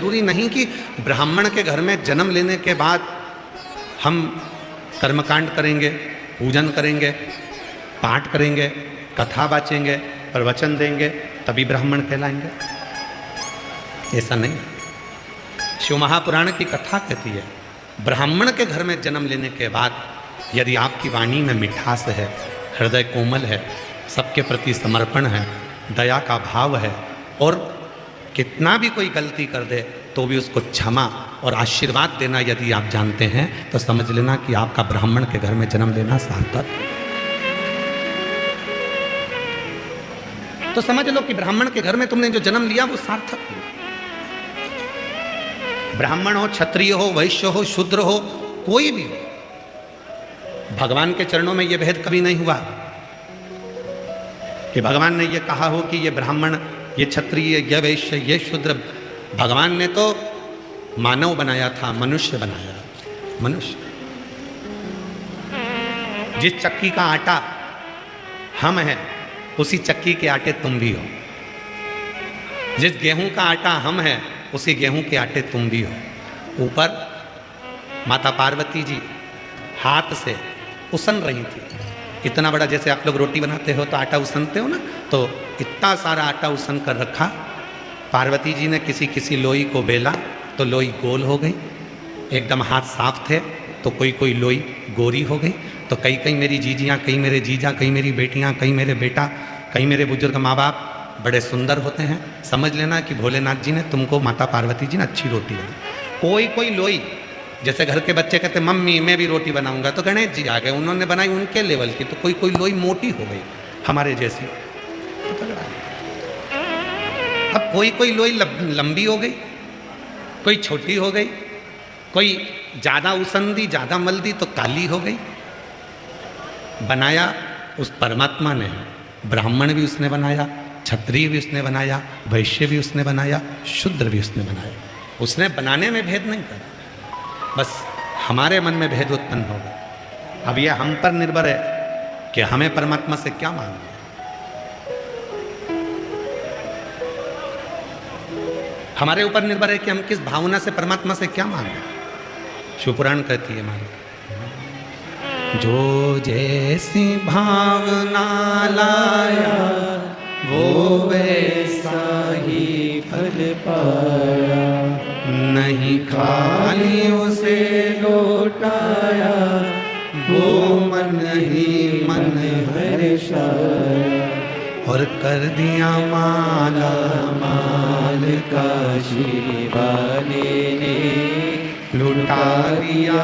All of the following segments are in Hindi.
जरूरी नहीं कि ब्राह्मण के घर में जन्म लेने के बाद हम कर्मकांड करेंगे, पूजन करेंगे, पाठ करेंगे, कथा बाचेंगे, प्रवचन देंगे तभी ब्राह्मण कहलाएंगे। ऐसा नहीं। शिव महापुराण की कथा कहती है ब्राह्मण के घर में जन्म लेने के बाद यदि आपकी वाणी में मिठास है, हृदय कोमल है, सबके प्रति समर्पण है, दया का भाव है और कितना भी कोई गलती कर दे तो भी उसको क्षमा और आशीर्वाद देना यदि आप जानते हैं तो समझ लेना कि आपका ब्राह्मण के घर में जन्म लेना सार्थक। तो समझ लो कि ब्राह्मण के घर में तुमने जो जन्म लिया वो सार्थक हो। ब्राह्मण हो, क्षत्रिय हो, वैश्य हो, शूद्र हो, कोई भी हो, भगवान के चरणों में यह भेद कभी नहीं हुआ कि भगवान ने यह कहा हो कि ये ब्राह्मण, ये क्षत्रिय, ये वैश्य, ये शूद्र। भगवान ने तो मानव बनाया था, मनुष्य बनाया। मनुष्य जिस चक्की का आटा हम हैं उसी चक्की के आटे तुम भी हो। जिस गेहूं का आटा हम हैं उसी गेहूं के आटे तुम भी हो। ऊपर माता पार्वती जी हाथ से उसन रही थी। इतना बड़ा, जैसे आप लोग रोटी बनाते हो तो आटा उसनते हो ना, तो इतना सारा आटा उसन कर रखा। पार्वती जी ने किसी किसी लोई को बेला तो लोई गोल हो गई। एकदम हाथ साफ थे तो कोई कोई लोई गोरी हो गई। तो कई कई मेरी जीजियाँ, कई मेरे जीजा, कई मेरी बेटियाँ, कई मेरे बेटा, कई मेरे बुजुर्ग माँ बाप बड़े सुंदर होते हैं। समझ लेना कि भोलेनाथ जी ने तुमको, माता पार्वती जी ने अच्छी रोटी बनाई। कोई कोई लोई, जैसे घर के बच्चे कहते मम्मी मैं भी रोटी बनाऊंगा, तो गणेश जी आ गए, उन्होंने बनाई उनके लेवल की। तो कोई कोई लोई मोटी हो गई हमारे जैसी। अब कोई कोई लोई लंबी हो गई, कोई छोटी हो गई, कोई ज़्यादा उसन दी, ज़्यादा मल दी तो काली हो गई। बनाया उस परमात्मा ने। ब्राह्मण भी उसने बनाया, क्षत्रिय भी उसने बनाया, वैश्य भी उसने बनाया, शूद्र भी उसने बनाया। उसने बनाने में भेद नहीं करा, बस हमारे मन में भेद उत्पन्न होगा। अब यह हम पर निर्भर है कि हमें परमात्मा से क्या मांगना है। हमारे ऊपर निर्भर है कि हम किस भावना से परमात्मा से क्या मांगे। शिवपुराण कहती है हमारी, जो जैसी भावना लाया वो वैसा ही फल पाया। नहीं खाली उसे लौटाया वो मन ही मन हर्षाया। और कर दिया माला माल काशी वाले ने, लुटा दिया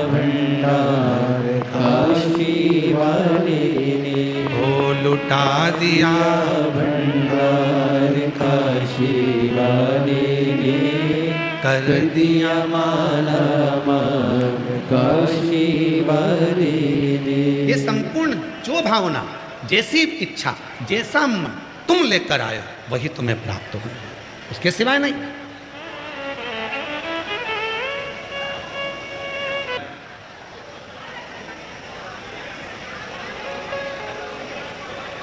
भंडार काशी वाले ने। ओ लुटा दिया भंडार काशी वाले ने, कर दिया माला माल काशी वाले ने। ये संपूर्ण जो भावना, जैसी इच्छा, जैसा मन तुम लेकर आए वही तुम्हें प्राप्त हो, उसके सिवाय नहीं।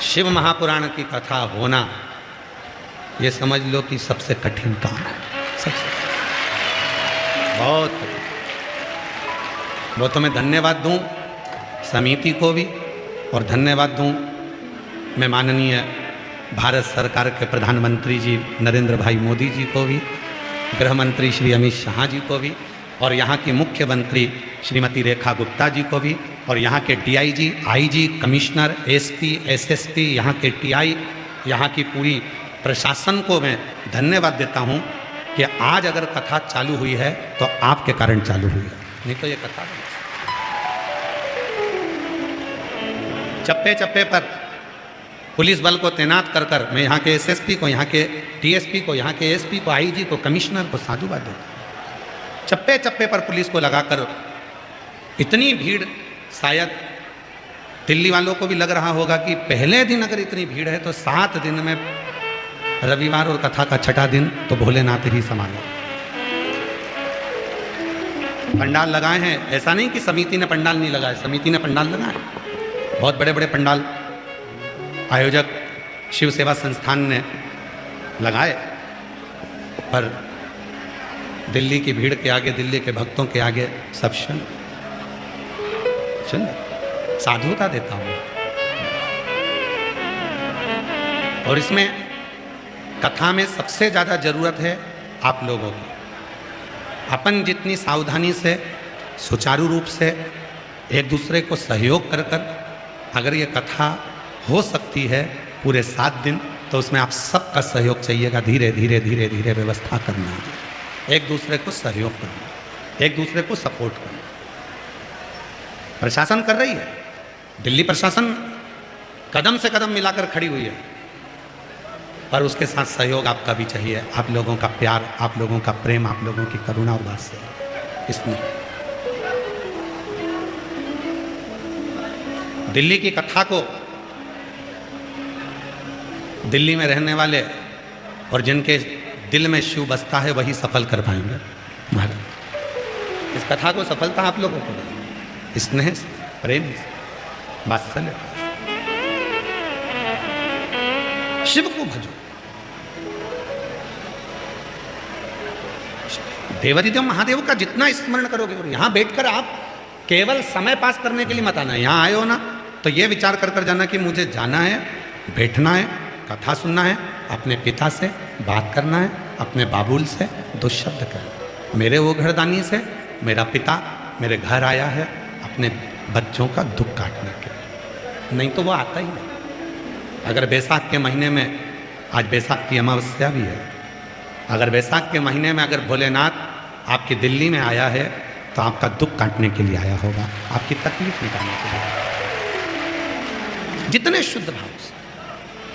शिव महापुराण की कथा होना ये समझ लो कि सबसे कठिन काम है, सबसे बहुत कठिन। वो तो मैं धन्यवाद दूं समिति को भी, और धन्यवाद दूं मैं माननीय भारत सरकार के प्रधानमंत्री जी नरेंद्र भाई मोदी जी को भी, गृह मंत्री श्री अमित शाह जी को भी, और यहाँ की मुख्यमंत्री श्रीमती रेखा गुप्ता जी को भी, और यहाँ के DIG, IG, commissioner, SP, SSP, यहाँ के टीआई, यहाँ की पूरी प्रशासन को मैं धन्यवाद देता हूँ कि आज अगर कथा चालू हुई है तो आपके कारण चालू हुई है, नहीं तो ये कथा चप्पे चप्पे पर पुलिस बल को तैनात कर कर मैं यहाँ के एसएसपी को, यहाँ के डीएसपी को, यहाँ के एसपी को, आईजी को, कमिश्नर को साधुवाद देता हूँ। चप्पे चप्पे पर पुलिस को लगाकर इतनी भीड़, शायद दिल्ली वालों को भी लग रहा होगा कि पहले दिन अगर इतनी भीड़ है तो 7 दिन में, रविवार और कथा का छठा दिन तो भोलेनाथ ही संभाला। पंडाल लगाए हैं, ऐसा नहीं कि समिति ने पंडाल नहीं लगाए, समिति ने पंडाल लगाए, बहुत बड़े बड़े पंडाल आयोजक शिव सेवा संस्थान ने लगाए, पर दिल्ली की भीड़ के आगे, दिल्ली के भक्तों के आगे सब शून्य, साधुता देता हूँ। और इसमें कथा में सबसे ज़्यादा ज़रूरत है आप लोगों की। अपन जितनी सावधानी से, सुचारू रूप से एक दूसरे को सहयोग कर कर अगर ये कथा हो सकती है पूरे 7 दिन, तो उसमें आप सबका सहयोग चाहिएगा। धीरे धीरे धीरे धीरे व्यवस्था करना है, एक दूसरे को सहयोग करना, एक दूसरे को सपोर्ट करना। प्रशासन कर रही है, दिल्ली प्रशासन कदम से कदम मिलाकर खड़ी हुई है, पर उसके साथ सहयोग आपका भी चाहिए। आप लोगों का प्यार, आप लोगों का प्रेम, आप लोगों की करुणा और वात्सल्य। इसमें दिल्ली की कथा को दिल्ली में रहने वाले और जिनके दिल में शिव बसता है वही सफल कर पाएंगे महाराज। इस कथा को सफलता आप लोगों को देंगे, स्नेह से, प्रेम से, वात्सल्य। शिव को भजो, देवादिदेव महादेव का जितना स्मरण करोगे। और यहां बैठकर आप केवल समय पास करने के लिए मत आना। यहां आए हो ना तो ये विचार कर कर जाना कि मुझे जाना है, बैठना है, कथा सुनना है, अपने पिता से बात करना है, अपने बाबुल से 2 शब्द कहना। मेरे वो घरदानी से मेरा पिता मेरे घर आया है अपने बच्चों का दुख काटने के, नहीं तो वो आता ही नहीं। अगर बैसाख के महीने में, आज बैसाख की अमावस्या भी है, अगर बैसाख के महीने में अगर भोलेनाथ आपकी दिल्ली में आया है तो आपका दुख काटने के लिए आया होगा, आपकी तकलीफ निकालने के लिए। जितने शुद्ध भाव से,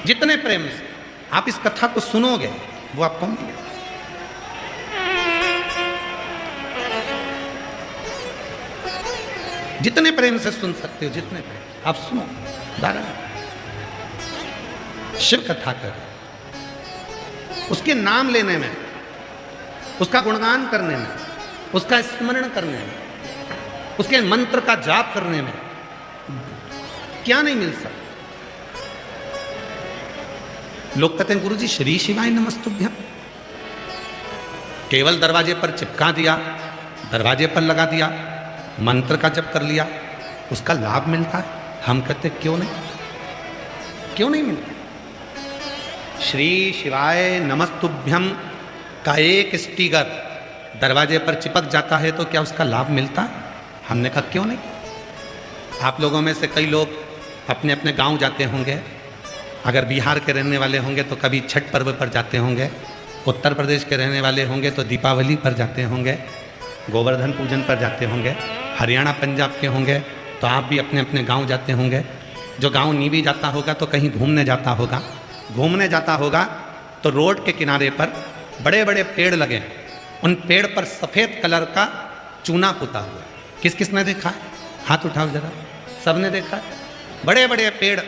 जितने प्रेम से आप इस कथा को सुनोगे वो आपको मिलेगा। जितने प्रेम से सुन सकते हो, जितने प्रेम आप सुनो, धारण शिव कथा कर, उसके नाम लेने में, उसका गुणगान करने में, उसका स्मरण करने में, उसके मंत्र का जाप करने में क्या नहीं मिल सकता। लोग कहते हैं गुरुजी श्री शिवाय नमस्तुभ्यम, केवल दरवाजे पर चिपका दिया, दरवाजे पर लगा दिया, मंत्र का जप कर लिया, उसका लाभ मिलता है। हम कहते क्यों नहीं, क्यों नहीं मिलता। श्री शिवाय नमस्तुभ्यम का एक स्टिकर दरवाजे पर चिपक जाता है तो क्या उसका लाभ मिलता है? हमने कहा क्यों नहीं। आप लोगों में से कई लोग अपने अपने गांव जाते होंगे, अगर बिहार के रहने वाले होंगे तो कभी छठ पर्व पर जाते होंगे, उत्तर प्रदेश के रहने वाले होंगे तो दीपावली पर जाते होंगे, गोवर्धन पूजन पर जाते होंगे, हरियाणा पंजाब के होंगे तो आप भी अपने अपने गांव जाते होंगे। जो गांव नहीं भी जाता होगा तो कहीं घूमने जाता होगा, घूमने जाता होगा तो रोड के किनारे पर बड़े बड़े पेड़ लगे हैं, उन पेड़ पर सफ़ेद कलर का चूना पुता हुआ। किस किस ने देखा है? हाथ उठाओ जरा, सबने देखा है। बड़े बड़े पेड़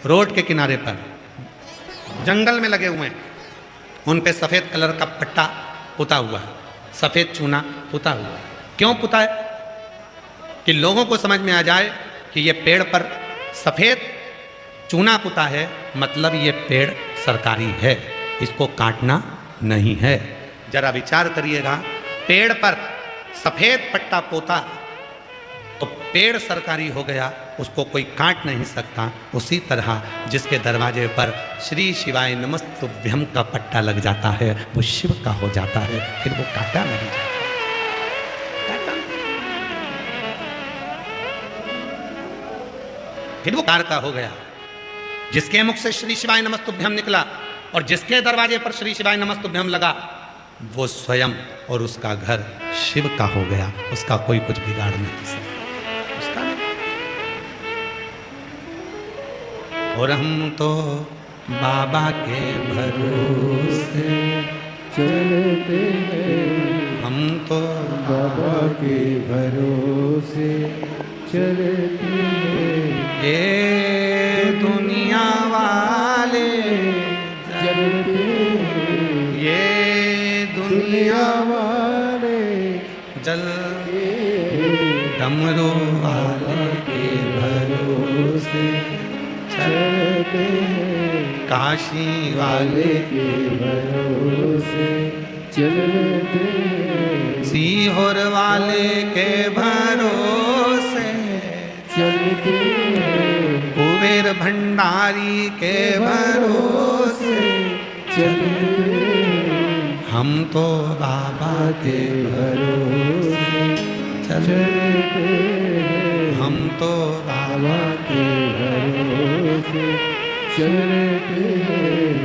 रोड के किनारे पर जंगल में लगे हुए हैं, उन पे सफ़ेद कलर का पट्टा पुता हुआ है, सफ़ेद चूना पुता हुआ है। क्यों पुता है? कि लोगों को समझ में आ जाए कि ये पेड़ पर सफ़ेद चूना पुता है, मतलब ये पेड़ सरकारी है, इसको काटना नहीं है। जरा विचार करिएगा, पेड़ पर सफ़ेद पट्टा पोता तो पेड़ सरकारी हो गया, उसको कोई काट नहीं सकता। उसी तरह जिसके दरवाजे पर श्री शिवाय नमस्तुभ्यम का पट्टा लग जाता है वो शिव का हो जाता है, फिर वो काटा नहीं जाता। फिर वो कार का हो गया। जिसके मुख से श्री शिवाय नमस्तुभ्यम निकला और जिसके दरवाजे पर श्री शिवाय नमस्तुभ्यम लगा, वो स्वयं और उसका घर शिव का हो गया, उसका कोई कुछ बिगाड़ नहीं सकता। और हम तो बाबा के भरोसे चलते हैं, हम तो बाबा के भरोसे चलते हैं। ये दुनिया वाले चलते हैं, ये दुनिया वाले जल डमरू वाले के भरोसे चलते हैं, काशी वाले के भरोसे चलते हैं। सीहोर वाले के भरोसे चलते कुबेर भंडारी के भरोसे चलते हम तो बाबा के भरोसे चलते हम तो बाबा के भरोसे चलते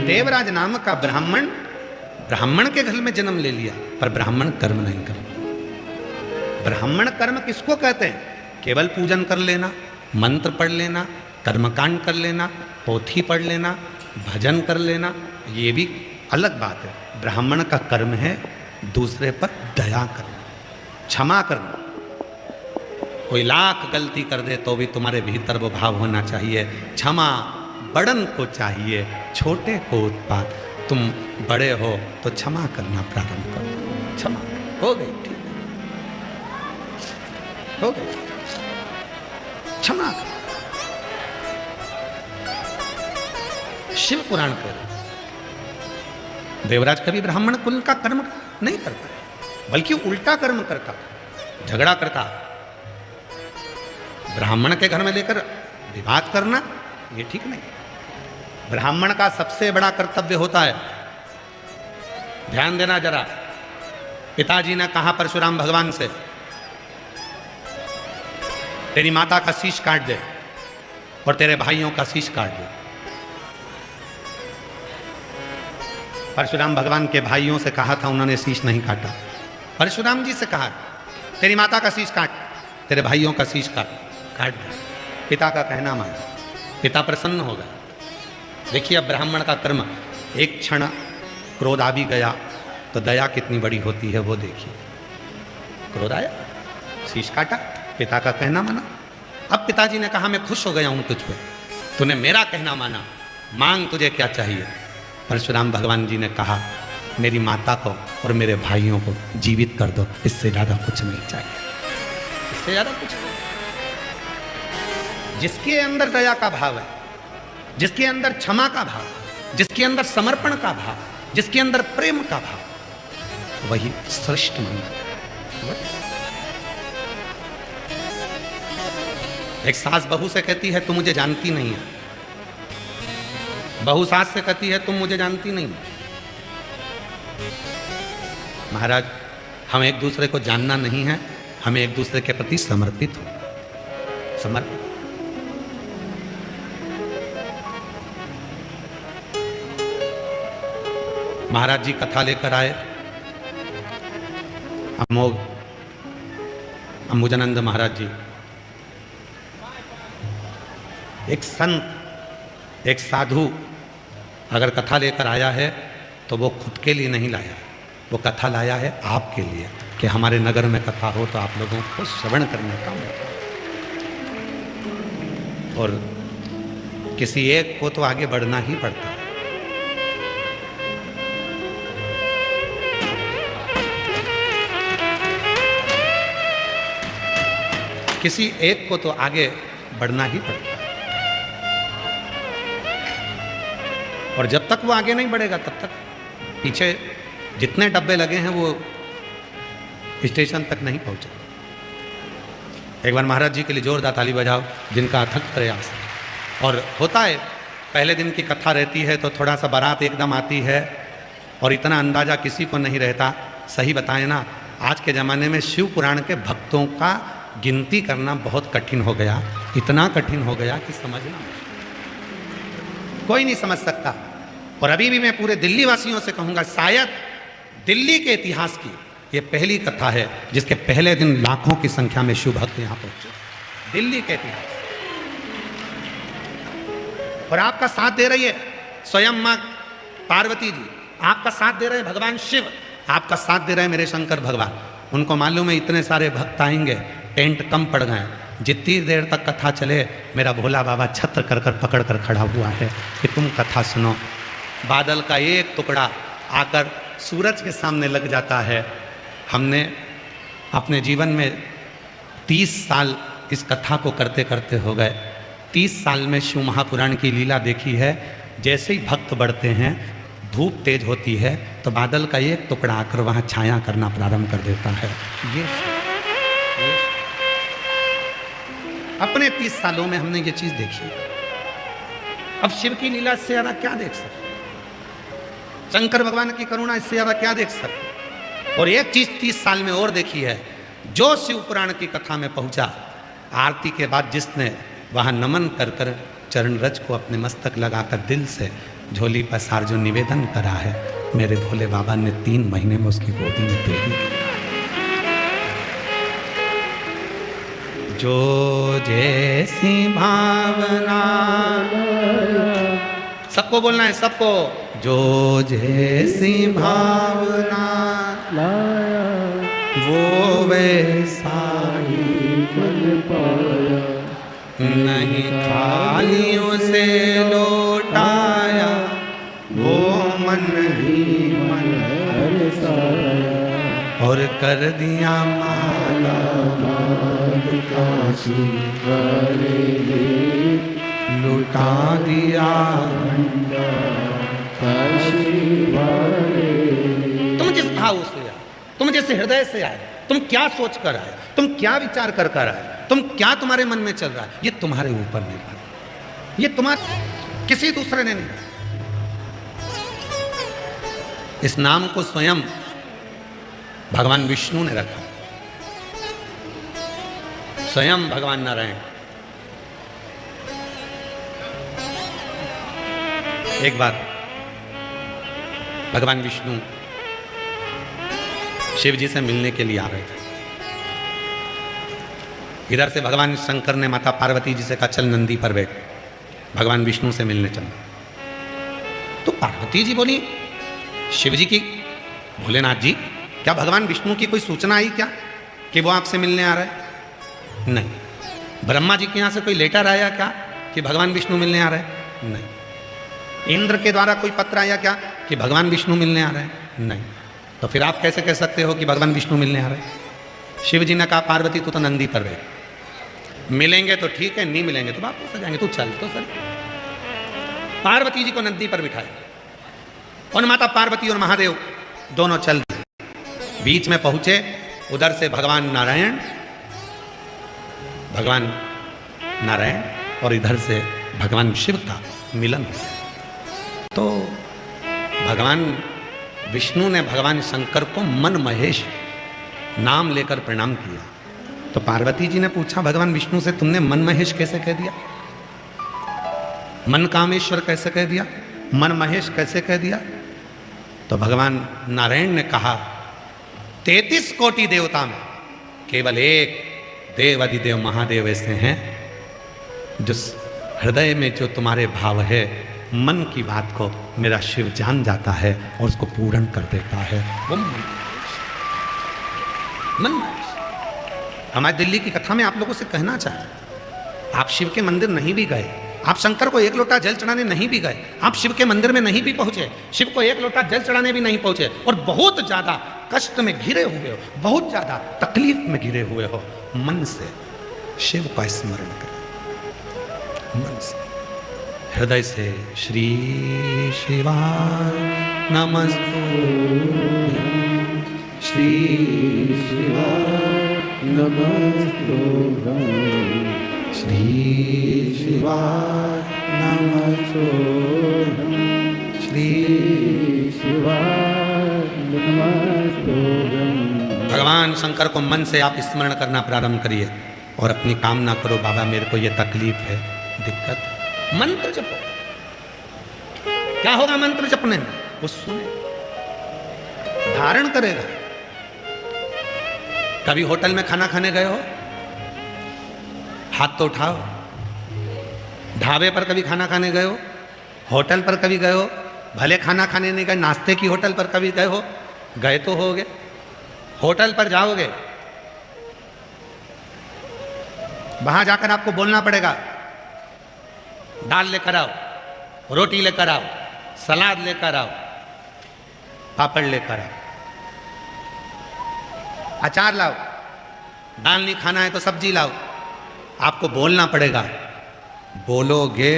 देवराज नाम का ब्राह्मण के घर में जन्म ले लिया, पर ब्राह्मण कर्म नहीं कर। ब्राह्मण कर्म किसको कहते हैं? केवल पूजन कर लेना, मंत्र पढ़ लेना, कर्मकांड कर लेना, पोथी पढ़ लेना, भजन कर लेना, ये भी अलग बात है। ब्राह्मण का कर्म है दूसरे पर दया करना, क्षमा करना। कोई लाख गलती कर दे तो भी तुम्हारे भीतर वो भाव होना चाहिए, क्षमा बड़न को चाहिए, छोटे को उत्पात। तुम बड़े हो तो क्षमा करना प्रारंभ करो। क्षमा हो गई, ठीक हो गई, क्षमा करो। शिव पुराण कह रहे देवराज कभी ब्राह्मण कुल का कर्म नहीं करता, बल्कि उल्टा कर्म करता, झगड़ा करता। ब्राह्मण के घर में लेकर विवाद करना ये ठीक नहीं। ब्राह्मण का सबसे बड़ा कर्तव्य होता है, ध्यान देना जरा। पिताजी ने कहा परशुराम भगवान से, तेरी माता का शीश काट दे और तेरे भाइयों का शीश काट दे। परशुराम भगवान के भाइयों से कहा था, उन्होंने शीश नहीं काटा। परशुराम जी से कहा, तेरी माता का शीश काट, तेरे भाइयों का शीश काट दे। पिता का कहना मान, पिता प्रसन्न होगा। देखिए अब ब्राह्मण का कर्म, एक क्षण क्रोध आ भी गया तो दया कितनी बड़ी होती है वो देखिए। क्रोध आया, शीश काटा, पिता का कहना माना। अब पिताजी ने कहा, मैं खुश हो गया हूं तुझ पे, तूने मेरा कहना माना, मांग तुझे क्या चाहिए। परशुराम भगवान जी ने कहा, मेरी माता को और मेरे भाइयों को जीवित कर दो, इससे ज्यादा कुछ नहीं चाहिए, इससे ज्यादा कुछ नहीं। जिसके अंदर दया का भाव है, जिसके अंदर क्षमा का भाव, जिसके अंदर समर्पण का भाव, जिसके अंदर प्रेम का भाव, वही श्रेष्ठ माना। एक सास बहू से कहती है, तुम मुझे जानती नहीं है। बहू सास से कहती है, तुम मुझे जानती नहीं। महाराज, हम एक दूसरे को जानना नहीं है, हमें एक दूसरे के प्रति समर्पित होना। समर्पित। महाराज जी कथा लेकर आए, अमोघ अंबुजानंद महाराज जी। एक संत, एक साधु अगर कथा लेकर आया है तो वो खुद के लिए नहीं लाया, वो कथा लाया है आपके लिए, कि हमारे नगर में कथा हो तो आप लोगों को श्रवण करने का मौका। और किसी एक को तो आगे बढ़ना ही पड़ता है। किसी एक को तो आगे बढ़ना ही पड़ता है। और जब तक वो आगे नहीं बढ़ेगा तब तक पीछे जितने डब्बे लगे हैं वो स्टेशन तक नहीं पहुंचे। एक बार महाराज जी के लिए जोरदार ताली बजाओ, जिनका अथक प्रयास। और होता है, पहले दिन की कथा रहती है तो थोड़ा सा बारात एकदम आती है और इतना अंदाजा किसी को नहीं रहता। सही बताए ना, आज के ज़माने में शिव पुराण के भक्तों का गिनती करना बहुत कठिन हो गया, इतना कठिन हो गया कि समझना कोई नहीं समझ सकता। और अभी भी मैं पूरे दिल्ली वासियों से कहूंगा, शायद दिल्ली के इतिहास की ये पहली कथा है जिसके पहले दिन लाखों की संख्या में शिव भक्त यहां पहुंचे। दिल्ली के इतिहास। और आपका साथ दे रही है स्वयं मां पार्वती जी, आपका साथ दे रहे हैं भगवान शिव, आपका साथ दे रहे हैं मेरे शंकर भगवान। उनको मालूम है इतने सारे भक्त आएंगे, टेंट कम पड़ गए। जितनी देर तक कथा चले, मेरा भोला बाबा छत्र कर कर पकड़ कर खड़ा हुआ है कि तुम कथा सुनो। बादल का एक टुकड़ा आकर सूरज के सामने लग जाता है। हमने अपने जीवन में 30 साल इस कथा को करते करते हो गए। 30 साल में शिव महापुराण की लीला देखी है। जैसे ही भक्त बढ़ते हैं, धूप तेज होती है तो बादल का एक टुकड़ा आकर वहाँ छाया करना प्रारंभ कर देता है। ये अपने 30 सालों में हमने ये चीज देखी। अब शिव की लीला इससे ज्यादा क्या देख सकते, शंकर भगवान की करुणा इससे ज्यादा क्या देख सकते। और एक चीज 30 साल में और देखी है, जो शिव पुराण की कथा में पहुंचा, आरती के बाद जिसने वहां नमन कर कर चरण रज को अपने मस्तक लगाकर दिल से झोली पसार जो निवेदन करा है, मेरे भोले बाबा ने 3 महीने में उसकी गोदी में दे दी। जो जैसी भावना, सबको बोलना है, सबको, जो जैसी भावना वो वैसा ही फल पाया, नहीं खाली उसे लौटाया, वो मन ही मन हरसाया, और कर दिया माला काशी वाले ने लुटा दिया। काशी वाले तुम जिस भाव से आए, तुम जिस हृदय से आए, तुम क्या सोच कर आए, तुम क्या विचार कर कर आए, तुम क्या तुम्हारे मन में चल रहा है, ये तुम्हारे ऊपर निर्भर है। ये तुम्हारे, किसी दूसरे ने नहीं। इस नाम को स्वयं भगवान विष्णु ने रखा, स्वयं भगवान नारायण। एक बार भगवान विष्णु शिव जी से मिलने के लिए आ रहे थे। इधर से भगवान शंकर ने माता पार्वती जी से कहा चल नंदी पर बैठ, भगवान विष्णु से मिलने चलना। तो पार्वती जी बोली शिव जी की, भोलेनाथ जी क्या भगवान विष्णु की कोई सूचना आई क्या कि वो आपसे मिलने आ रहा है? नहीं। ब्रह्मा जी के यहाँ से कोई लेटर आया क्या कि भगवान विष्णु मिलने आ रहे हैं? नहीं। इंद्र के द्वारा कोई पत्र आया क्या कि भगवान विष्णु मिलने आ रहे हैं? नहीं। तो फिर आप कैसे कह सकते हो कि भगवान विष्णु मिलने आ रहे हैं? शिव जी ने कहा पार्वती तू तो नंदी पर बैठ, मिलेंगे तो ठीक है, नहीं मिलेंगे तो वापस आ जाएंगे, तू चल तो सर। पार्वती जी को नंदी पर बिठाया और माता पार्वती और महादेव दोनों चल दिए। बीच में पहुंचे, उधर से भगवान नारायण और इधर से भगवान शिव का मिलन हुआ। तो भगवान विष्णु ने भगवान शंकर को मन महेश नाम लेकर प्रणाम किया। तो पार्वती जी ने पूछा भगवान विष्णु से तुमने मन महेश कैसे कह दिया, मन कामेश्वर कैसे कह दिया, मन महेश कैसे कह दिया? तो भगवान नारायण ने कहा 33 कोटि देवता में केवल एक देव अधिदेव महादेव ऐसे हैं जो हृदय में जो तुम्हारे भाव है, मन की बात को मेरा शिव जान जाता है और उसको पूर्ण कर देता है, वो मन महेश। हमारे दिल्ली की कथा में आप लोगों से कहना चाहते, आप शिव के मंदिर नहीं भी गए, आप शंकर को एक लोटा जल चढ़ाने नहीं भी गए, आप शिव के मंदिर में नहीं भी पहुंचे, शिव को एक लोटा जल चढ़ाने भी नहीं पहुंचे और बहुत ज्यादा कष्ट में घिरे हुए हो, बहुत ज्यादा तकलीफ में घिरे हुए हो, मन से शिव का स्मरण करें, मन से, हृदय से श्री शिवाय नमस्तुभ्यं, श्री शिवाय नमस्तुभ्यं, श्री शिवाय नमस्तुभ्यं, श्री शिवाय नमस्तुभ्यं। भगवान शंकर को मन से आप स्मरण करना प्रारंभ करिए और अपनी कामना करो, बाबा मेरे को ये तकलीफ है, दिक्कत है। मंत्र जपो। क्या होगा मंत्र जपने में? वो सुने, धारण करेगा। कभी होटल में खाना खाने गए हो? हाथ तो उठाओ। ढाबे पर कभी खाना खाने गए हो? होटल पर कभी गए हो? भले खाना खाने नहीं गए, नाश्ते की होटल पर कभी गए हो? गए तो होगे। होटल पर जाओगे, वहां जाकर आपको बोलना पड़ेगा दाल लेकर आओ, रोटी लेकर आओ, सलाद लेकर आओ, पापड़ लेकर आओ, अचार लाओ, दाल नहीं खाना है तो सब्जी लाओ। आपको बोलना पड़ेगा, बोलोगे,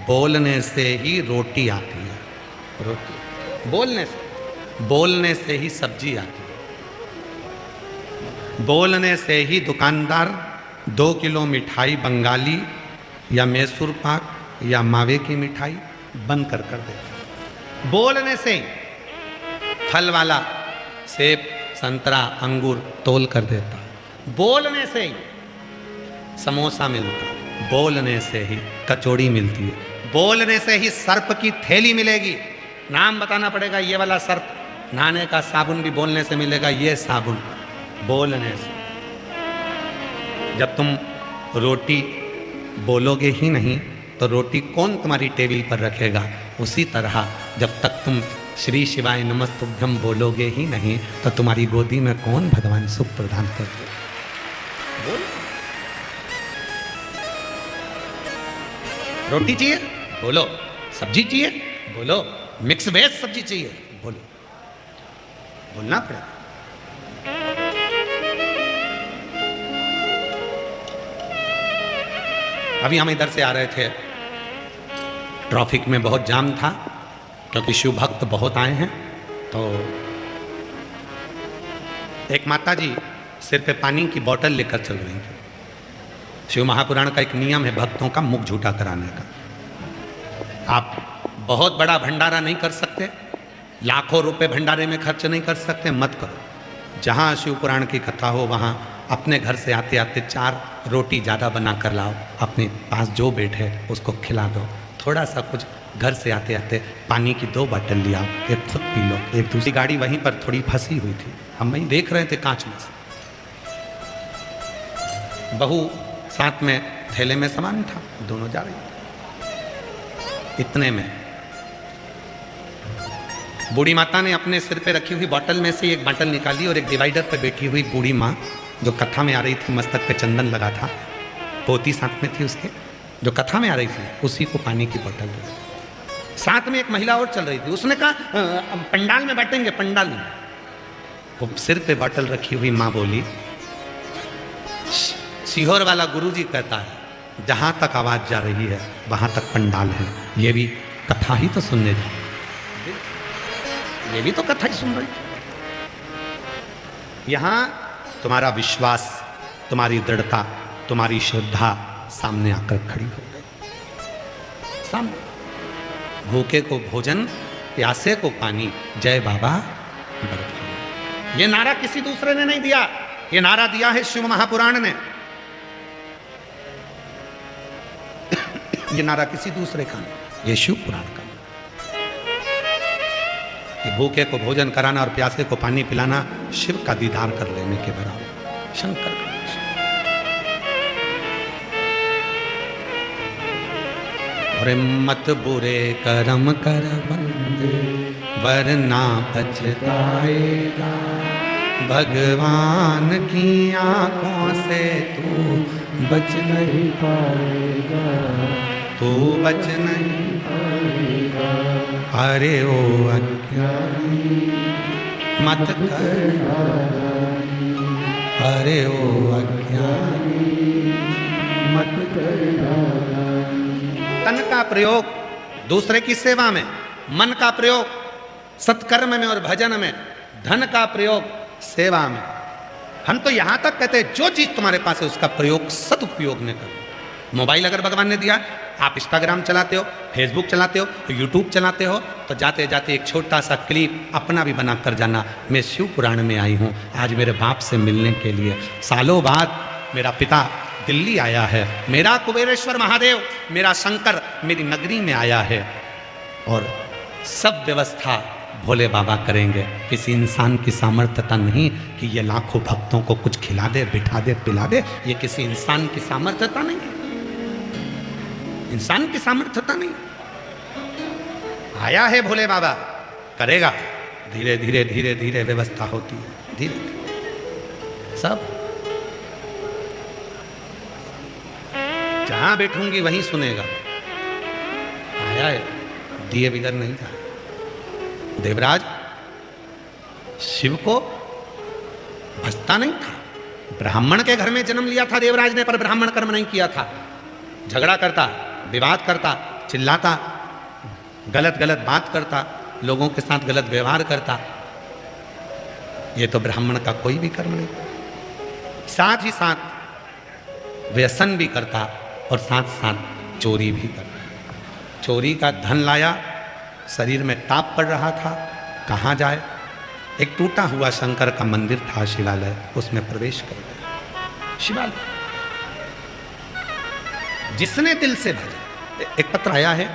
बोलने से ही रोटी आती है। रोटी बोलने से ही सब्जी आती है। बोलने से ही दुकानदार 2 किलो मिठाई बंगाली या मैसूर पाक या मावे की मिठाई बंद कर देता। बोलने से ही फल वाला सेब संतरा अंगूर तोल कर देता। बोलने से ही समोसा मिलता, बोलने से ही कचौड़ी मिलती है, बोलने से ही सर्प की थैली मिलेगी। नाम बताना पड़ेगा, ये वाला सर्प। नहाने का साबुन भी बोलने से मिलेगा, ये साबुन बोलने से। जब तुम रोटी बोलोगे ही नहीं तो रोटी कौन तुम्हारी टेबल पर रखेगा। उसी तरह जब तक तुम श्री शिवाय नमस्तुभ्यम बोलोगे ही नहीं तो तुम्हारी गोदी में कौन भगवान सुख प्रदान करते। बोल। रोटी चाहिए बोलो, सब्जी चाहिए बोलो, मिक्स वेज सब्जी चाहिए बोलो, बोलना पड़ेगा। अभी हम इधर से आ रहे थे, ट्रैफिक में बहुत जाम था क्योंकि शिव भक्त बहुत आए हैं। तो एक माता जी सिर पे पानी की बोतल लेकर चल रही थी। शिव महापुराण का एक नियम है भक्तों का मुख झूठा कराने का। आप बहुत बड़ा भंडारा नहीं कर सकते, लाखों रुपए भंडारे में खर्च नहीं कर सकते, मत करो। जहाँ शिव पुराण की कथा हो वहाँ अपने घर से आते आते 4 रोटी ज़्यादा बना कर लाओ, अपने पास जो बैठे उसको खिला दो। थोड़ा सा कुछ घर से आते आते पानी की 2 बोतल लिया, एक खुद पी लो। एक दूसरी गाड़ी वहीं पर थोड़ी फंसी हुई थी, हम वहीं देख रहे थे कांच में से। बहू साथ में थैले में सामान था, दोनों जा रही थी। इतने में बूढ़ी माता ने अपने सिर पे रखी हुई बोतल में से एक बोतल निकाली और एक डिवाइडर पे बैठी हुई बूढ़ी माँ जो कथा में आ रही थी, मस्तक पे चंदन लगा था, पोती साथ में थी उसके, जो कथा में आ रही थी, उसी को पानी की बोतल दी। साथ में एक महिला और चल रही थी, उसने कहा पंडाल में बैठेंगे, पंडाल में। वो सिर पे बोतल रखी हुई माँ बोली, सीहोर वाला गुरुजी कहता है जहां तक आवाज जा रही है वहां तक पंडाल है। ये भी कथा ही तो सुनने जा, ये भी तो कथा ही सुन रही। यहां तुम्हारा विश्वास, तुम्हारी दृढ़ता, तुम्हारी श्रद्धा सामने आकर खड़ी हो गई। सामने भूखे को भोजन, प्यासे को पानी, जय बाबा बरफानी। ये नारा किसी दूसरे ने नहीं दिया, ये नारा दिया है शिव महापुराण ने। ये नारा किसी दूसरे का नहीं, ये शिव पुराण का। कि भूखे को भोजन कराना और प्यासे को पानी पिलाना शिव का दीदार कर लेने के बराबर। शंकर का और मत बुरे कर्म कर बंदे वरना पछताएगा, भगवान की आंखों से तू बच नहीं पाएगा, तू बच नहीं पाएगा। अरे ओ अज्ञानी मत कर, अरे ओ अज्ञानी मत कर। तन का प्रयोग दूसरे की सेवा में, मन का प्रयोग सत्कर्म में और भजन में, धन का प्रयोग सेवा में। हम तो यहां तक कहते हैं जो चीज तुम्हारे पास है उसका प्रयोग सदुपयोग में करो। मोबाइल अगर भगवान ने दिया, आप इंस्टाग्राम चलाते हो, फेसबुक चलाते हो, यूट्यूब चलाते हो, तो जाते जाते एक छोटा सा क्लिप अपना भी बना कर जाना, मैं शिव पुराण में आई हूँ आज मेरे बाप से मिलने के लिए। सालों बाद मेरा पिता दिल्ली आया है, मेरा कुबेरेश्वर महादेव, मेरा शंकर मेरी नगरी में आया है, और सब व्यवस्था भोले बाबा करेंगे। किसी इंसान की सामर्थ्यता नहीं कि ये लाखों भक्तों को कुछ खिला दे, बिठा दे, पिला दे। ये किसी इंसान की सामर्थ्यता नहीं, इंसान की सामर्थ्यता नहीं। आया है भोले बाबा, करेगा। धीरे धीरे धीरे धीरे व्यवस्था होती है, धीरे धीरे सब। जहां बैठूंगी वहीं सुनेगा। आया है, दिए बिगर नहीं था। देवराज शिव को भजता नहीं था। ब्राह्मण के घर में जन्म लिया था देवराज ने, पर ब्राह्मण कर्म नहीं किया था। झगड़ा करता, विवाद करता, चिल्लाता, गलत गलत बात करता, लोगों के साथ गलत व्यवहार करता, ये तो ब्राह्मण का कोई भी कर्म नहीं। साथ ही साथ व्यसन भी करता और साथ साथ चोरी भी करता। चोरी का धन लाया, शरीर में ताप पड़ रहा था, कहाँ जाए। एक टूटा हुआ शंकर का मंदिर था, शिवालय, उसमें प्रवेश कर गया। शिवालय जिसने दिल से भजा। एक पत्र आया है,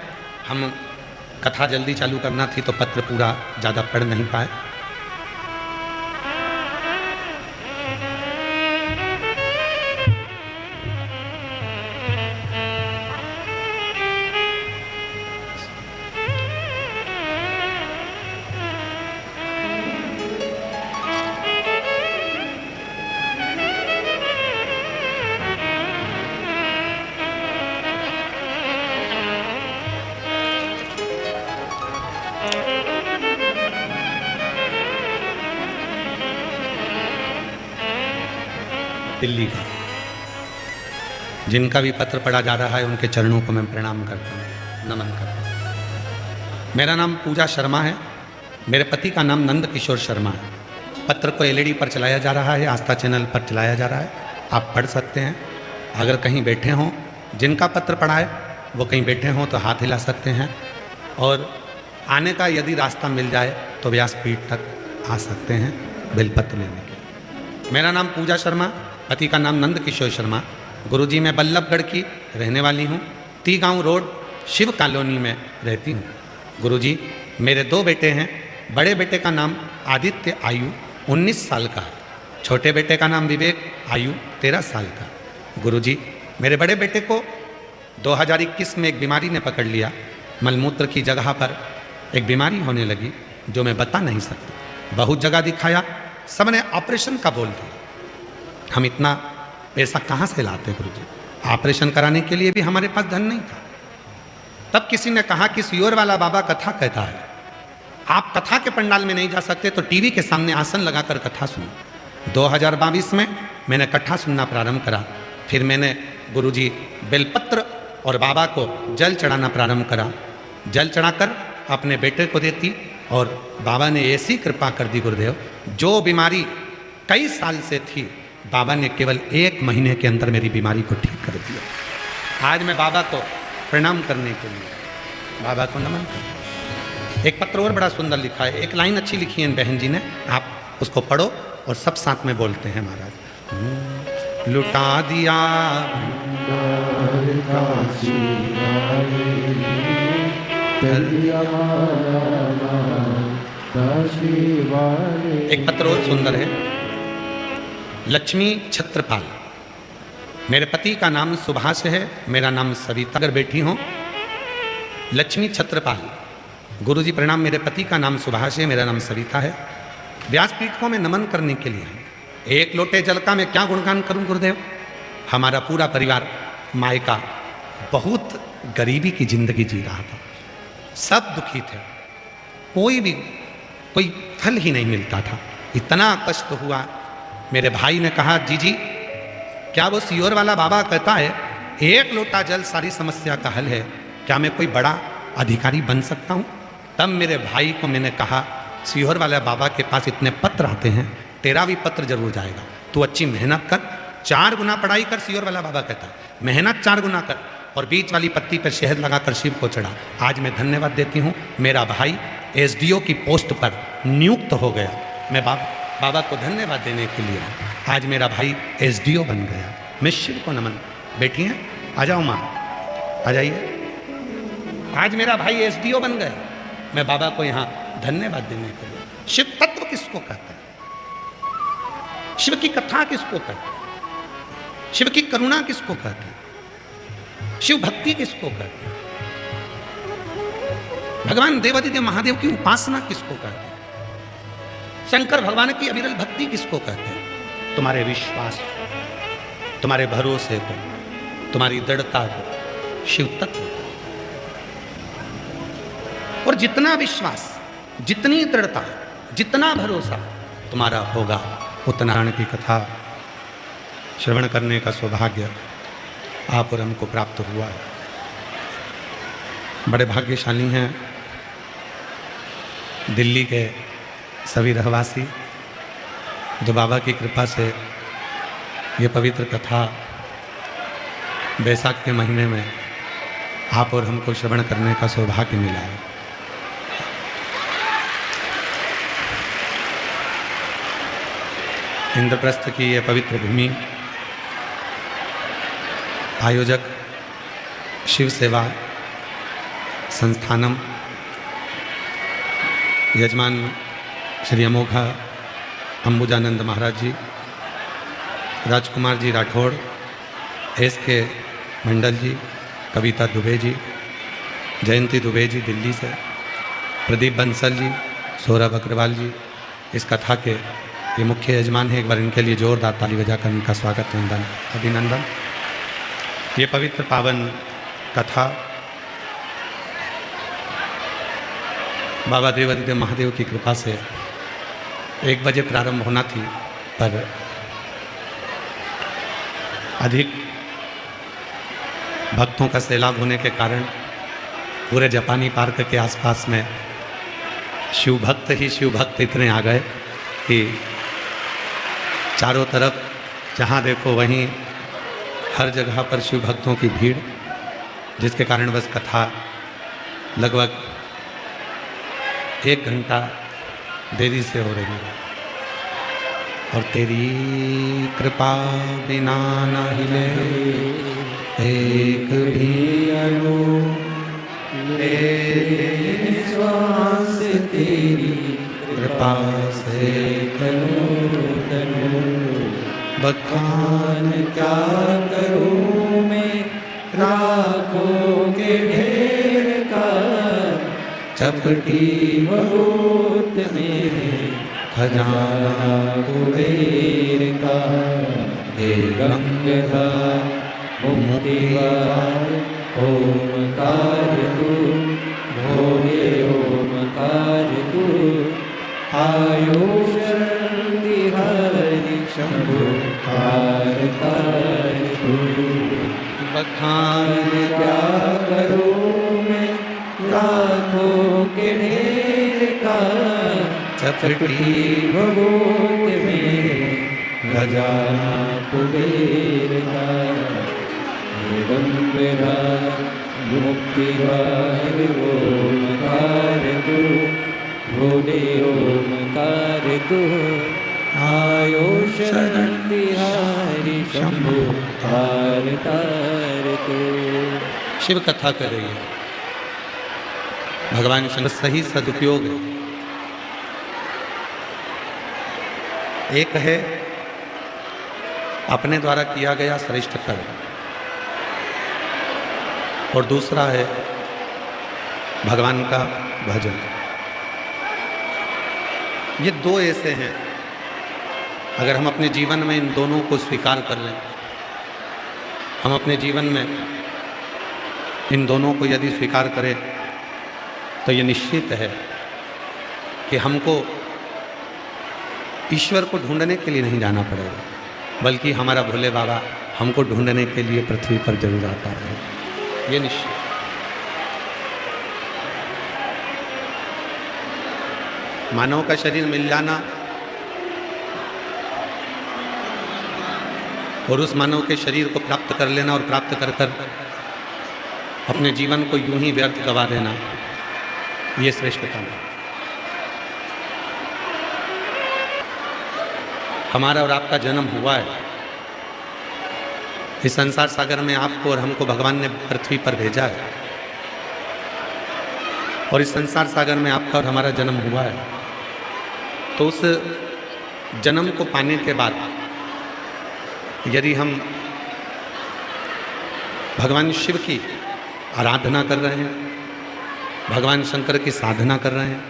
हम कथा जल्दी चालू करना थी तो पत्र पूरा ज़्यादा पढ़ नहीं पाए। दिल्ली का जिनका भी पत्र पढ़ा जा रहा है उनके चरणों को मैं प्रणाम करता हूँ, नमन करता हूँ। मेरा नाम पूजा शर्मा है, मेरे पति का नाम नंद किशोर शर्मा है। पत्र को एलईडी पर चलाया जा रहा है, आस्था चैनल पर चलाया जा रहा है, आप पढ़ सकते हैं। अगर कहीं बैठे हों, जिनका पत्र पढ़ा है वो कहीं बैठे हों तो हाथ हिला सकते हैं, और आने का यदि रास्ता मिल जाए तो व्यासपीठ तक आ सकते हैं बेलपत्र लेने के। मेरा नाम पूजा शर्मा, पति का नाम नंद किशोर शर्मा। गुरुजी मैं बल्लभगढ़ की रहने वाली हूँ, टी गाँव रोड शिव कॉलोनी में रहती हूँ। गुरुजी मेरे 2 बेटे हैं। बड़े बेटे का नाम आदित्य, आयु 19 साल का है। छोटे बेटे का नाम विवेक, आयु 13 साल का। गुरुजी मेरे बड़े बेटे को 2021 में एक बीमारी ने पकड़ लिया। मलमूत्र की जगह पर एक बीमारी होने लगी जो मैं बता नहीं सकता। बहुत जगह दिखाया, सबने ऑपरेशन का बोल दिया। हम इतना पैसा कहाँ से लाते गुरुजी? ऑपरेशन कराने के लिए भी हमारे पास धन नहीं था। तब किसी ने कहा कि सियोर वाला बाबा कथा कहता है, आप कथा के पंडाल में नहीं जा सकते तो टीवी के सामने आसन लगाकर कथा सुनो। 2022 में मैंने कथा सुनना प्रारंभ करा। फिर मैंने गुरुजी बेलपत्र और बाबा को जल चढ़ाना प्रारंभ करा। जल चढ़ाकर अपने बेटे को देती और बाबा ने ऐसी कृपा कर दी गुरुदेव, जो बीमारी कई साल से थी बाबा ने केवल 1 महीने के अंदर मेरी बीमारी को ठीक कर दिया। आज मैं बाबा को प्रणाम करने के लिए बाबा को नमन करता। एक पत्र और बड़ा सुंदर लिखा है, एक लाइन अच्छी लिखी है बहन जी ने, आप उसको पढ़ो और सब साथ में बोलते हैं। महाराज लुटा दिया एक पत्र और सुंदर है। लक्ष्मी छत्रपाल, मेरे पति का नाम सुभाष है, मेरा नाम सविता। अगर बैठी हो लक्ष्मी छत्रपाल, गुरुजी प्रणाम। मेरे पति का नाम सुभाष है, मेरा नाम सविता है। व्यासपीठ को मैं नमन करने के लिए है। 1 लोटे जल का मैं क्या गुणगान करूं गुरुदेव? हमारा पूरा परिवार मायका बहुत गरीबी की जिंदगी जी रहा था, सब दुखी थे, कोई फल ही नहीं मिलता था, इतना कष्ट हुआ। मेरे भाई ने कहा, जी क्या वो सियोर वाला बाबा कहता है 1 लोटा जल सारी समस्या का हल है, क्या मैं कोई बड़ा अधिकारी बन सकता हूँ? तब मेरे भाई को मैंने कहा, सियोर वाला बाबा के पास इतने पत्र आते हैं, तेरा भी पत्र जरूर जाएगा, तू अच्छी मेहनत कर, 4 गुना पढ़ाई कर। सियोर वाला बाबा कहता है मेहनत 4 गुना कर और बीच वाली पत्ती पर शहद लगाकर शिव को चढ़ा। आज मैं धन्यवाद देती हूँ, मेरा भाई एसडीओ की पोस्ट पर नियुक्त हो गया। मैं बाबा को धन्यवाद देने के लिए आज मेरा भाई एसडीओ बन गया। मैं शिव को नमन। बैठी हैं, आ जाओ माँ, आ जाइए। आज मेरा भाई एसडीओ बन गया। मैं बाबा को यहाँ धन्यवाद देने के लिए। शिव तत्व किसको कहते हैं? शिव की कथा किसको कहते हैं? शिव की करुणा किसको कहते हैं? शिव भक्ति किसको कहते हैं? भगवान देवादिदेव महादेव की उपासना किसको कहते हैं? शंकर भगवान की अविरल भक्ति किसको कहते हैं? तुम्हारे विश्वास, तुम्हारे भरोसे को, तुम्हारी दृढ़ता को शिव तत्व। और जितना विश्वास, जितनी दृढ़ता, जितना भरोसा तुम्हारा होगा, उतना नारायण की कथा श्रवण करने का सौभाग्य आप और हमको प्राप्त हुआ है। बड़े भाग्यशाली हैं दिल्ली के सभी रहवासी जो बाबा की कृपा से ये पवित्र कथा बैसाख के महीने में आप और हमको श्रवण करने का सौभाग्य मिला है। इंद्रप्रस्थ की ये पवित्र भूमि, आयोजक शिव सेवा संस्थानम, यजमान श्री अमोघा अंबुजानंद महाराज जी, राजकुमार जी राठौड़, एस के मंडल जी, कविता दुबे जी, जयंती दुबे जी दिल्ली से, प्रदीप बंसल जी, सौरभ अग्रवाल जी, इस कथा के ये मुख्य यजमान है। एक बार इनके लिए जोरदार ताली बजाकर इनका स्वागत वंदन अभिनंदन। ये पवित्र पावन कथा बाबा देवादिदेव महादेव की कृपा से 1 बजे प्रारंभ होना थी, पर अधिक भक्तों का सैलाब होने के कारण पूरे जापानी पार्क के आसपास में शिव भक्त इतने आ गए कि चारों तरफ जहाँ देखो वहीं हर जगह पर शिव भक्तों की भीड़, जिसके कारण बस कथा लगभग 1 घंटा देरी से हो रही है। और तेरी कृपा बिना न हिले एक भी अणु, मेरे श्वास तेरी कृपा से तनु बखान क्या करूं मैं राखों के ढेर का, चपटी बहुत मेरे खजाना कुबेर का। हे गंगा मुक्तिवार ओमकार तू, भोगे ओमकार तू, आयुष तिहारी शंभु कार कार तू। बखान क्या करूं मैं राखों के ढेर का, चपटी भगोत में खजाना कुबेर का। दिगंबरा मुक्तिवार ओमकार तू, भोले ओमकार तू, आयो शरण तिहारी शंभु तार तार तू। शिव कथा कर रही है, भगवान शंकर सही सदुपयोग है। एक है अपने द्वारा किया गया श्रेष्ठ कर्म, और दूसरा है भगवान का भजन। ये 2 ऐसे हैं, अगर हम अपने जीवन में इन दोनों को स्वीकार कर लें, हम अपने जीवन में इन दोनों को यदि स्वीकार करें, तो ये निश्चित है कि हमको ईश्वर को ढूंढने के लिए नहीं जाना पड़ेगा, बल्कि हमारा भोले बाबा हमको ढूंढने के लिए पृथ्वी पर जरूर आता है, ये निश्चित। मानव का शरीर मिल जाना और उस मानव के शरीर को प्राप्त कर लेना और प्राप्त कर कर अपने जीवन को यूं ही व्यर्थ गवा देना, ये श्रेष्ठता है। हमारा और आपका जन्म हुआ है, इस संसार सागर में आपको और हमको भगवान ने पृथ्वी पर भेजा है, और इस संसार सागर में आपका और हमारा जन्म हुआ है। तो उस जन्म को पाने के बाद यदि हम भगवान शिव की आराधना कर रहे हैं, भगवान शंकर की साधना कर रहे हैं,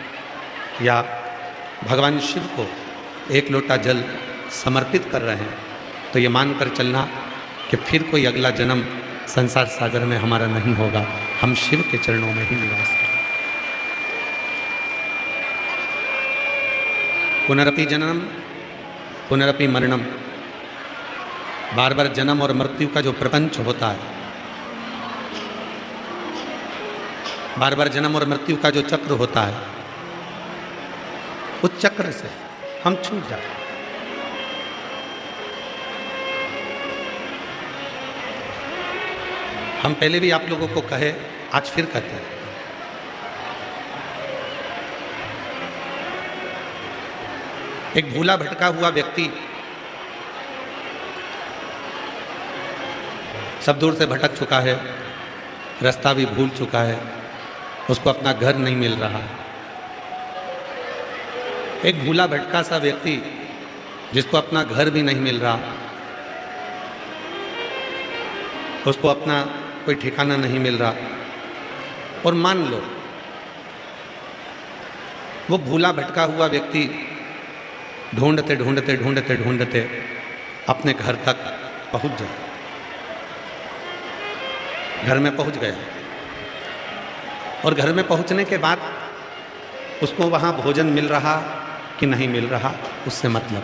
या भगवान शिव को 1 लोटा जल समर्पित कर रहे हैं, तो ये मानकर चलना कि फिर कोई अगला जन्म संसार सागर में हमारा नहीं होगा, हम शिव के चरणों में ही निवास करें। पुनरपि जननम पुनरपि मरणम, बार बार जन्म और मृत्यु का जो प्रपंच होता है, बार बार जन्म और मृत्यु का जो चक्र होता है, उस चक्र से हम छूट जाते हैं। हम पहले भी आप लोगों को कहे, आज फिर कहते हैं, एक भूला भटका हुआ व्यक्ति सब दूर से भटक चुका है, रास्ता भी भूल चुका है, उसको अपना घर नहीं मिल रहा। एक भूला भटका सा व्यक्ति जिसको अपना घर भी नहीं मिल रहा, उसको अपना कोई ठिकाना नहीं मिल रहा, और मान लो वो भूला भटका हुआ व्यक्ति ढूंढते ढूंढते ढूंढते ढूंढते अपने घर तक पहुंच जाए, घर में पहुंच गया, और घर में पहुंचने के बाद उसको वहाँ भोजन मिल रहा कि नहीं मिल रहा उससे मतलब।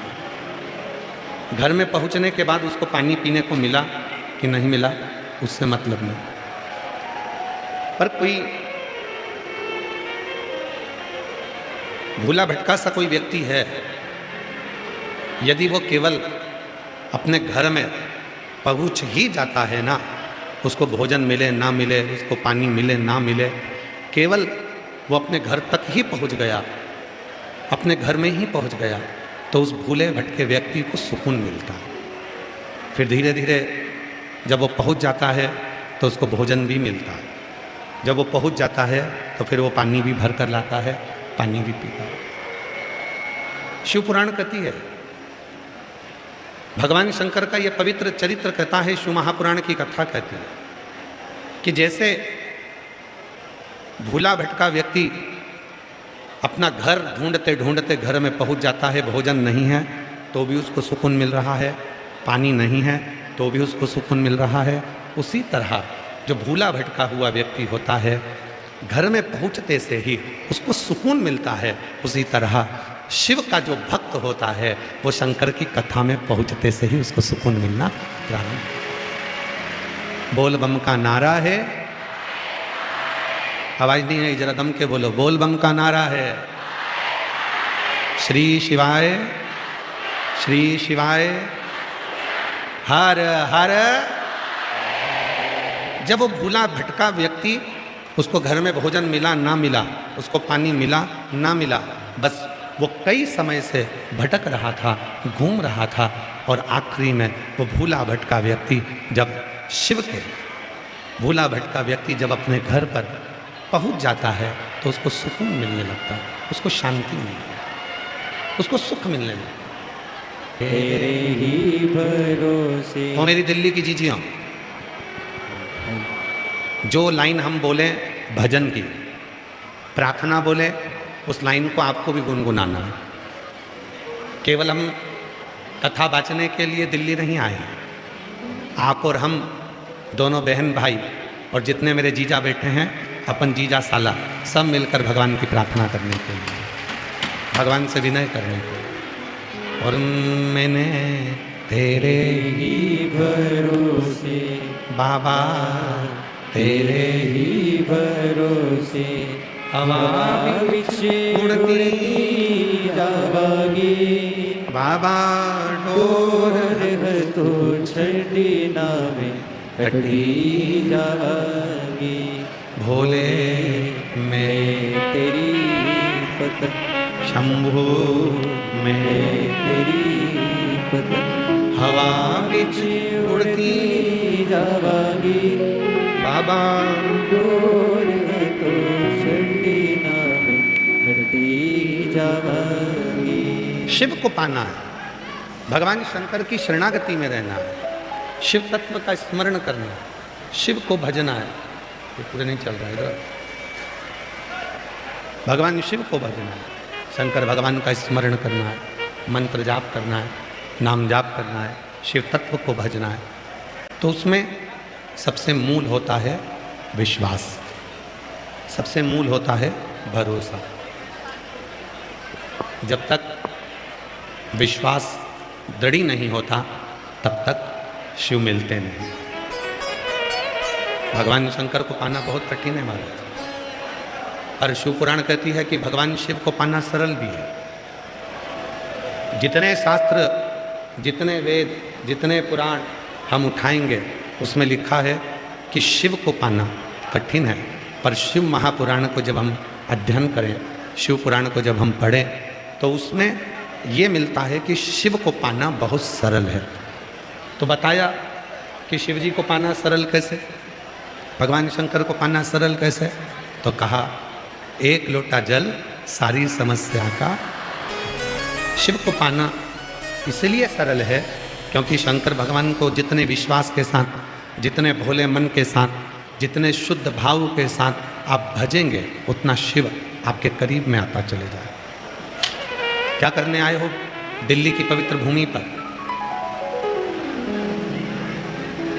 घर में पहुंचने के बाद उसको पानी पीने को मिला कि नहीं मिला उससे मतलब नहीं। पर कोई भूला भटका सा कोई व्यक्ति है, यदि वो केवल अपने घर में पहुंच ही जाता है ना, उसको भोजन मिले ना मिले, उसको पानी मिले ना मिले, केवल वो अपने घर तक ही पहुंच गया, अपने घर में ही पहुंच गया, तो उस भूले भटके व्यक्ति को सुकून मिलता है। फिर धीरे धीरे जब वो पहुंच जाता है तो उसको भोजन भी मिलता है, जब वो पहुंच जाता है तो फिर वो पानी भी भर कर लाता है, पानी भी पीता है। शिव पुराण कहती है, भगवान शंकर का ये पवित्र चरित्र कहता है, शिव महापुराण की कथा कहती है कि जैसे भूला भटका व्यक्ति अपना घर ढूंढते ढूंढते घर में पहुंच जाता है, भोजन नहीं है तो भी उसको सुकून मिल रहा है, पानी नहीं है तो भी उसको सुकून मिल रहा है, उसी तरह जो भूला भटका हुआ व्यक्ति होता है, घर में पहुंचते से ही उसको सुकून मिलता है, उसी तरह शिव का जो भक्त होता है वो शंकर की कथा में पहुंचते से ही उसको सुकून मिलना प्रारंभ। बोल बम का नारा है, आवाज नहीं है, जरा दम के बोलो, बोल बम का नारा है। श्री शिवाय, श्री शिवाय, हर हर। जब वो भूला भटका व्यक्ति, उसको घर में भोजन मिला ना मिला, उसको पानी मिला ना मिला, बस वो कई समय से भटक रहा था, घूम रहा था, और आखिरी में वो भूला भटका व्यक्ति जब शिव के भूला भटका व्यक्ति जब अपने घर पर पहुंच जाता है तो उसको सुकून मिलने लगता है, उसको शांति मिलने लगती है, उसको सुख मिलने लगता है। तेरे ही भरोसे। तो मेरी दिल्ली की जीजियों, जो लाइन हम बोले भजन की, प्रार्थना बोले, उस लाइन को आपको भी गुनगुनाना है। केवल हम कथा बाँचने के लिए दिल्ली नहीं आए, आप और हम दोनों बहन भाई और जितने मेरे जीजा बैठे हैं, अपन जीजा साला, सब मिलकर भगवान की प्रार्थना करने के लिए, भगवान से विनय करने के लिए। और मैंने तेरे ही भरोसे बाबा, तेरे ही भरोसे हवा उड़ती जावागी बाबा डोर डोर है तो छड़ी नावे कटी जावागी भोले मैं तेरी पतन शंभु में तेरी पतन हवा बिच उड़ती जावागी बाबा डोर है तो छड़ी नावे कटी जावागी। शिव को पाना है, भगवान शंकर की शरणागति में रहना है, शिव तत्व का स्मरण करना है, शिव को भजना है। ये पूरे नहीं चल रहा है इधर। भगवान शिव को भजना है, शंकर भगवान का स्मरण करना है, मंत्र जाप करना है, नाम जाप करना है, शिव तत्व को भजना है। तो उसमें सबसे मूल होता है विश्वास, सबसे मूल होता है भरोसा। जब तक विश्वास दृढ़ नहीं होता तब तक शिव मिलते नहीं। भगवान शंकर को पाना बहुत कठिन है महाराज, और शिव पुराण कहती है कि भगवान शिव को पाना सरल भी है, जितने शास्त्र, जितने वेद, जितने पुराण हम उठाएंगे उसमें लिखा है कि शिव को पाना कठिन है, पर शिव महापुराण को जब हम अध्ययन करें, शिव पुराण को जब हम पढ़ें, तो उसमें ये मिलता है कि शिव को पाना बहुत सरल है। तो बताया कि शिव जी को पाना सरल कैसे, भगवान शंकर को पाना सरल कैसे, तो कहा एक लोटा जल सारी समस्या का। शिव को पाना इसलिए सरल है क्योंकि शंकर भगवान को जितने विश्वास के साथ, जितने भोले मन के साथ, जितने शुद्ध भाव के साथ आप भजेंगे, उतना शिव आपके करीब में आता चले जाए। क्या करने आए हो दिल्ली की पवित्र भूमि पर,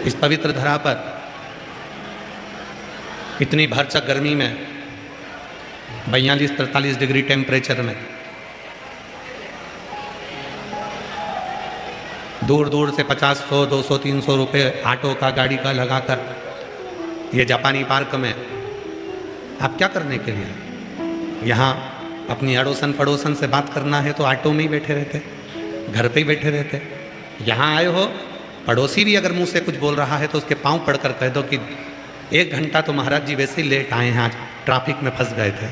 इस पवित्र धरा पर, इतनी भरचक गर्मी में, 42-43 डिग्री टेम्परेचर में, दूर दूर से 50, 100, 200, 300 रुपये ऑटो का, गाड़ी का लगाकर ये जापानी पार्क में आप क्या करने के लिए? यहाँ अपनी अड़ोसन पड़ोसन से बात करना है तो ऑटो में ही बैठे रहते, घर पे ही बैठे रहते। यहाँ आए हो, पड़ोसी भी अगर मुंह से कुछ बोल रहा है तो उसके पांव पड़कर कह दो कि 1 घंटा तो महाराज जी वैसे ही लेट आए हैं, आज ट्रैफिक में फंस गए थे,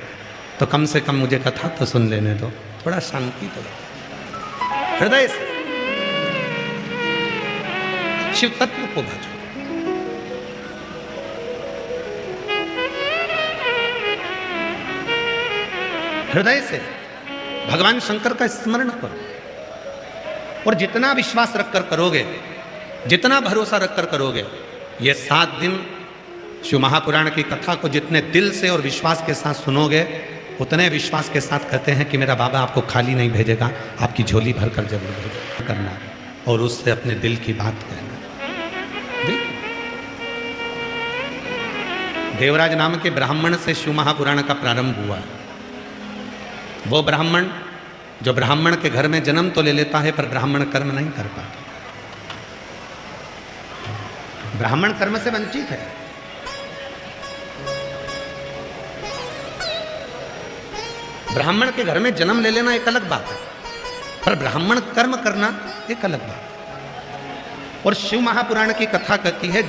तो कम से कम मुझे कथा तो सुन लेने दो, थोड़ा शांति तो। हृदय से शिव तत्व को भजो। हृदय से भगवान शंकर का स्मरण करो, और जितना विश्वास रखकर करोगे, जितना भरोसा रखकर करोगे, ये 7 दिन शिव महापुराण की कथा को जितने दिल से और विश्वास के साथ सुनोगे, उतने विश्वास के साथ कहते हैं कि मेरा बाबा आपको खाली नहीं भेजेगा, आपकी झोली भरकर जरूर भेजेगा। करना और उससे अपने दिल की बात कहना। देवराज नाम के ब्राह्मण से शिव महापुराण का प्रारंभ हुआ। वो ब्राह्मण जो ब्राह्मण के घर में जन्म तो ले लेता है पर ब्राह्मण कर्म नहीं कर पाता, ब्राह्मण कर्म से वंचित है। ब्राह्मण के घर में जन्म ले लेना एक अलग बात है, पर ब्राह्मण कर्म करना एक अलग बात है। और शिव महापुराण की कथा कहती है